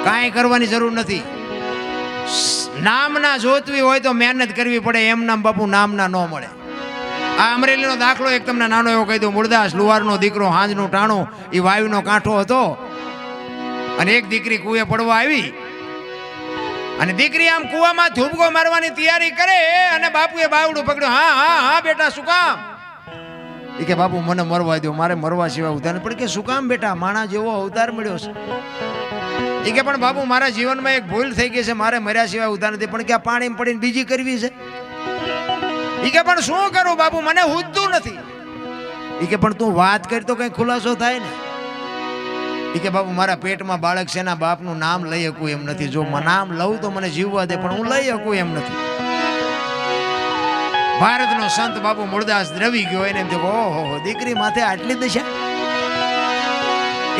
કાંઈ કરવાની જરૂર નથી. નામના જોતવી હોય તો મહેનત કરવી પડે, એમ નામ બાપુ નામના ન મળે. આ અમરેલીનો દાખલો એક તમને નાનો એવો કહી દઉં. મૂળદાસ લુહારનો દીકરો, હાંજનું ટાણું, એ વાયુનો કાંઠો હતો અને એક દીકરી કૂએ પડવા આવી અને દીકરી આમ કૂવામાં ધૂબકો મારવાની તૈયારી કરે અને બાપુએ બાવડું પકડ્યું. હા હા હા બેટા, શું કામ? એ કે બાપુ મને મરવા દો, મારે મરવા સિવાય ઉધાર પણ. કે શું કામ બેટા? માણા જેવો અવતાર મળ્યો છે. એ કે પણ બાપુ મારા જીવનમાં એક ભૂલ થઈ ગઈ છે, મારે મર્યા સિવાય ઉધાર નથી. પણ કે આ પાણી પડીને બીજી કરવી છે. એ કે પણ શું કરું બાપુ, મને હુજતું નથી. એ કે પણ તું વાત કરી તો કઈ ખુલાસો થાય ને. એ કે બાપુ મારા પેટમાં બાળક છે, એના બાપનું નામ લઈ શકું એમ નથી. જો નામ લઉં તો મને જીવવા દે, પણ હું લઈ શકું એમ નથી. ભારતનો સંત બાપુ મૂળદાસ દ્રવી ગયો. એને એમ થયું, ઓહો દીકરી માથે આટલી દશા.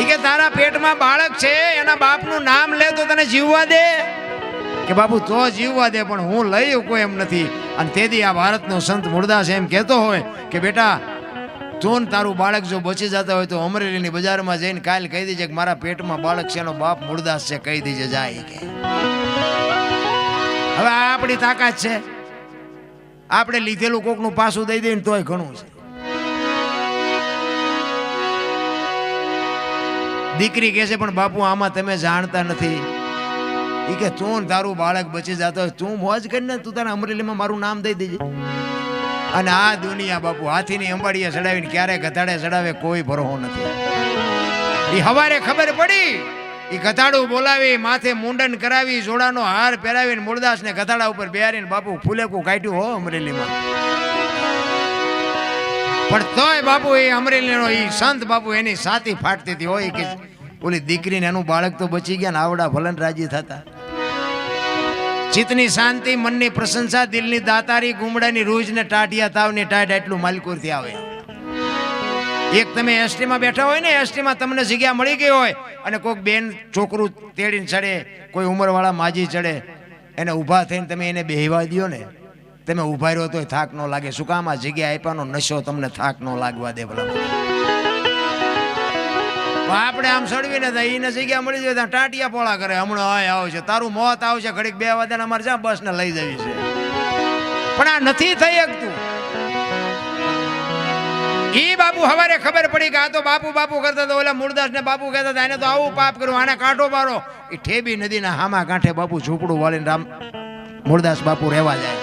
એ કે તારા પેટમાં બાળક છે, એના બાપનું નામ લે તો તને જીવવા દે. કે બાપુ તો જીવવા દે, પણ હું લઈ શકું એમ નથી. અને તેથી આ ભારતનો સંત મૂળદાસ એમ કહેતો હોય કે બેટા તું તારું બાળક જો બચી જતા હોય તો અમરેલીની બજારમાં જઈને કાલ કહી દેજે કે મારા પેટમાં બાળક છે, એનો બાપ મૂળદાસ છે, કહી દેજે જાય. કે હવે આ આપણી તાકાત છે. આપણે લીધેલું કોકનું પાછું દઈ દઈએ તોય ઘણું છે. દીકરી કહે છે પણ બાપુ આમાં તમે જાણતા નથી. એ કે તું તારું બાળક બચી જતો હોય તું મોજ કરીને તું તારા અમરેલીમાં મારું નામ દઈ દેજે. અને આ દુનિયા બાપુ હાથીની અંબાડીએ ચડાવીને ક્યારે ગધાડે ચડાવે કોઈ ભરોસો નથી. એ હવારે ખબર પડી, એ ગધાડું બોલાવી, માથે મુંડન કરાવી, જોડાનો હાર પહેરાવીને મૂળદાસને ગધાડા ઉપર બેહારીને બાપુ ફૂલેકું કાઢ્યું હો અમરેલીમાં. પણ તોય બાપુ એ અમરેલીનો એ સંત બાપુ એની સાથી ફાટતી હતી હોય કે ઓલી દીકરીને એનું બાળક તો બચી ગયા ને આવડા ભલન રાજી થતા. ચિત્તની શાંતિ, મનની પ્રશંસા, દિલની દાતારી, ગુમડાની રૂજ ને ટાટિયા તાવની ટાટ એટલું માલકુરથી આવે. એક તમે એસટીમાં બેઠા હોય ને, એસટીમાં તમને જગ્યા મળી ગઈ હોય અને કોઈક બેન છોકરું તેડીને ચડે, કોઈ ઉંમરવાળા માજી ચડે, એને ઊભા થઈને તમે એને બેહવા દો ને, તમે ઊભા રહ્યો તો થાક ન લાગે. શું કામ? આ જગ્યા આપ્યાનો નશો તમને થાક ન લાગવા દે. ભલા આપણે આમ સડવીને એને જગ્યા મળી જાય ટાટિયા પોળા કરે, હમણાં આય આવશે, તારું મોત આવશે, ઘડીક 2 વાગ્યાને અમારે જ્યાં બસ ને લઈ જવી છે. પણ આ નથી થઈ શકતું. ઈ બાપુ હવારે ખબર પડી કે આ તો બાપુ બાપુ કરતા હતા, ઓલા મૂળદાસ ને બાપુ કહેતા હતા, એને તો આવું પાપ કર્યું, આને કાંઠો મારો. એ ઠેબી નદીના હામા કાંઠે બાપુ ઝૂંપડું વાળીને રામ મૂળદાસ બાપુ રહેવા જાય.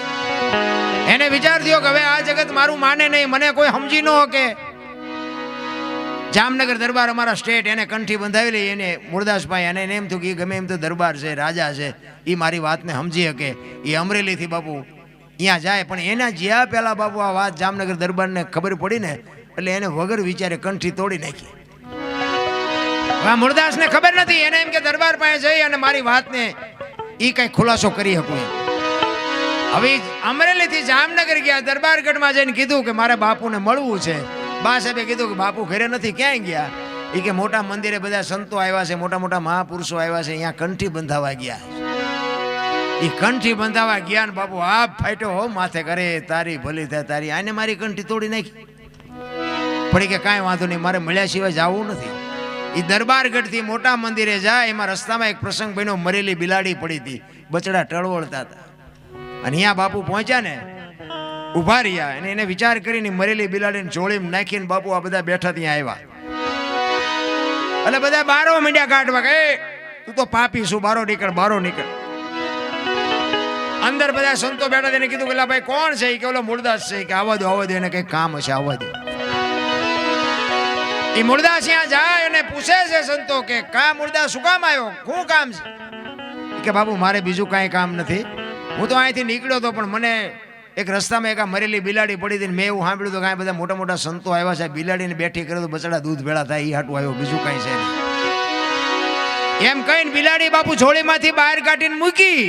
એને વિચાર થયો કે હવે આ જગત મારું માને નહીં, મને કોઈ સમજી ન શકે. જામનગર દરબાર અમારા સ્ટેટ, એને કંઠી બંધાવેલી, એને મૂળદાસભાઈ, અને એને એમ થયું કે ગમે એમ તો દરબાર છે, રાજા છે, એ મારી વાતને સમજી શકે. એ અમરેલીથી બાપુ અહીંયા જાય, પણ એના જ્યાં પહેલા બાપુ આ વાત જામનગર દરબારને ખબર પડી ને, એટલે એને વગર વિચારે કંઠી તોડી નાખી. મૂળદાસને ખબર નથી, એને એમ કે દરબાર પાસે જઈ અને મારી વાતને એ કઈ ખુલાસો કરી શકું. હવે અમરેલીથી જામનગર ગયા, દરબારગઢમાં જઈને કીધું કે મારે બાપુને મળવું છે. બા સાહેબે કીધું કે બાપુ ઘરે નથી, ક્યાંય ગયા? એ કે મોટા મંદિરે બધા સંતો આવ્યા છે, મોટા મોટા મહાપુરુષો આવ્યા છે, અહીંયા કંઠી બંધાવા ગયા. એ કંઠી બંધાવા ગયા ને બાપુ આપ ફાટ્યો હો માથે, કરે તારી ભલી થાય તારી, આને મારી કંઠી તોડી નાખી. પડી કે કાંઈ વાંધો નહીં, મારે મળ્યા સિવાય જવું નથી. એ દરબારગઢથી મોટા મંદિરે જાય, એમાં રસ્તામાં એક પ્રસંગ બન્યો, મરેલી બિલાડી પડી હતી, બચડા ટળવળતા હતા. અને અહીંયા બાપુ પહોંચ્યા ને, ઉભા રહ્યા, અને એને વિચાર કરીને મરેલી બિલાડીને જોડીમાં નાખીને બાપુ આ બધા બેઠા ત્યાં આવ્યા. એટલે બધા બારો મીંડ્યા કાઢવા કે તું તો પાપી શું, બારો નીકળ, બારો નીકળ. અંદર બધા સંતો બેઠા, એને કીધું કે ભાઈ કોણ છે? કે ઓલો મૂળદાસ છે. કે આવવા દો, એને કઈ કામ હશે, આવવા દો. એ મૂળદાસ ત્યાં જાય અને પૂછે છે સંતો કે કા મૂળદાસ શું કામ આવ્યો, શું કામ છે? કે બાપુ મારે બીજું કાંઈ કામ નથી, હું તો અહીંથી નીકળ્યો હતો, પણ મને એક રસ્તામાં એક મરેલી બિલાડી પડી હતી, મેં એવું સાંભળ્યું તો કાંઈ બધા મોટા મોટા સંતો આવ્યા છે, બિલાડીને બેઠી કરે તો બચડા દૂધ ભેળા થાય, એ હાટું આવ્યો, બીજું કાંઈ છે નહીં. એમ કહીને બિલાડી બાપુ જોડીમાંથી બહાર કાઢીને મૂકી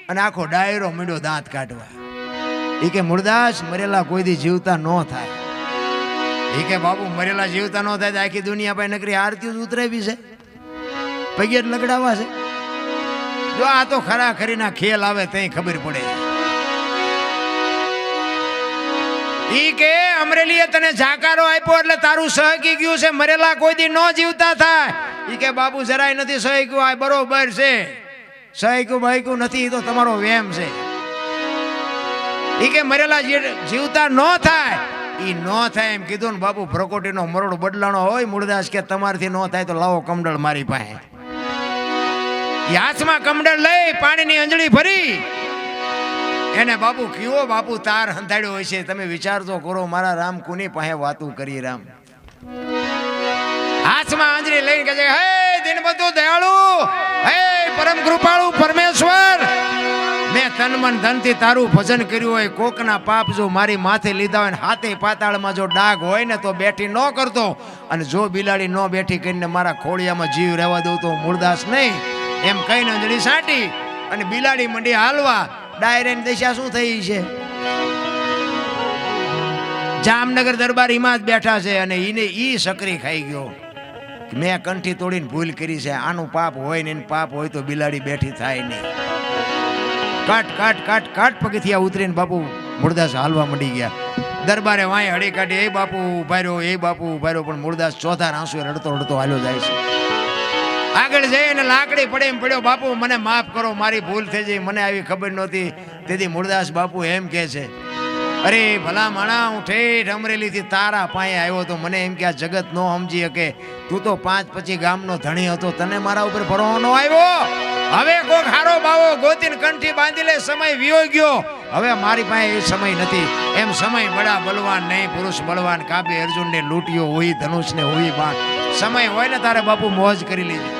અને આખો ડાયરો મીંડો દાંત કાઢવા. એ કે મૂળદાસ મરેલા કોઈ દી જીવતા ન થાય. એ કે બાપુ મરેલા જીવતા ન થાય તો આખી દુનિયા પાસે નકરી આરતીઓ ઉતરાવી છે, પગે લગડાવા છે. જો આ તો ખરા ખરીના ખેલ આવે તઈ ખબર પડે. ઈ કે અમરેલીએ તને જાકારો આપ્યો એટલે તારું સહકી ગયું છે, મરેલા કોઈ દી ન જીવતા થાય. ઈ કે બાપુ જરાય નથી સહીકું, આ બરોબર છે, સહીકું બહીકું નથી, ઈ તો તમારો વેમ છે. ઈ કે મરેલા જીવતા ન થાય, ઈ ન થાય એમ કીધું ને બાપુ પ્રકોટીનો મરોડ બદલાણો હોય. મૂળદાસ કે તમારથી ન થાય તો લાવો કમડળ મારી પાસે. હાથમાં કમડળ લઈ પાણીની અંજળી ભરી એને બાપુ કયો બાપુ તાર હંધાડ્યો હોય છે, તમે વિચાર તો કરો મારા રામ કોની પાસે વાતું કરી. રામ હાથમાં આંજળી લઈને કહે છે, હે દિનબંધુ દયાળુ, હે પરમ કૃપાળુ પરમેશ્વર, મેં તન મન ધનથી તારું ભજન કર્યું હોય, કોકના પાપ જો મારી માથે લીધા હોય ને હાથે પાતાળમાં જો ડાઘ હોય ને તો બેઠી ન કરતો, અને જો બિલાડી ન બેઠી કરીને મારા ખોળિયામાં જીવ રહેવા દઉં તો મૂળદાસ નહીં. એમ કહીને અંજળી સાટી અને બિલાડી મંડી હાલવા. ડાયરેક્ટ દશા શું થઈ છે? જામનગર દરબાર હિમાં જ બેઠા છે અને ઈને ઈ સકરી ખાઈ ગયો. મેં કંઠી તોડીને ભૂલ કરી છે, આનું પાપ હોય ને પાપ હોય તો બિલાડી બેઠી થાય નહીં. કાટ કાટ કાટ કાટ પગથિયા ઉતરીને બાપુ મૂળદાસ હાલવા મંડી ગયા. દરબારે વાંય હળી કાઢી, એ બાપુ ઉભા રહ્યો, એ બાપુ ઉભા રહ્યો, પણ મૂળદાસ ચોથા આંસુ રડતો રડતો હાલ્યો જાય છે. આગળ જઈને લાકડી પડે એમ પડ્યો, બાપુ મને માફ કરો, મારી ભૂલ થઈ જઈ, મને આવી ખબર નહોતી. તેથી મૂળદાસ બાપુ એમ કહે છે, અરે ભલા માણા, હું ઠેઠ અમરેલીથી તારા પાસે આવ્યો તો મને એમ કે આ જગત નો સમજી શકે, તું તો 5-25 ગામનો ધણી હતો, તને મારા ઉપર ભરોસો ન આવ્યો. હવે કોક હારો બાવો ગોતીને કંઠી બાંધી લે, સમય વિયો ગયો, હવે મારી પાસે એ સમય નથી. એમ સમય બડા બલવાન નહીં, પુરુષ બળવાન, કાબે અર્જુનને લૂંટ્યો હોય ધનુષને હોય બાણ. સમય હોય ને તારે બાપુ મોજ કરી લીધી.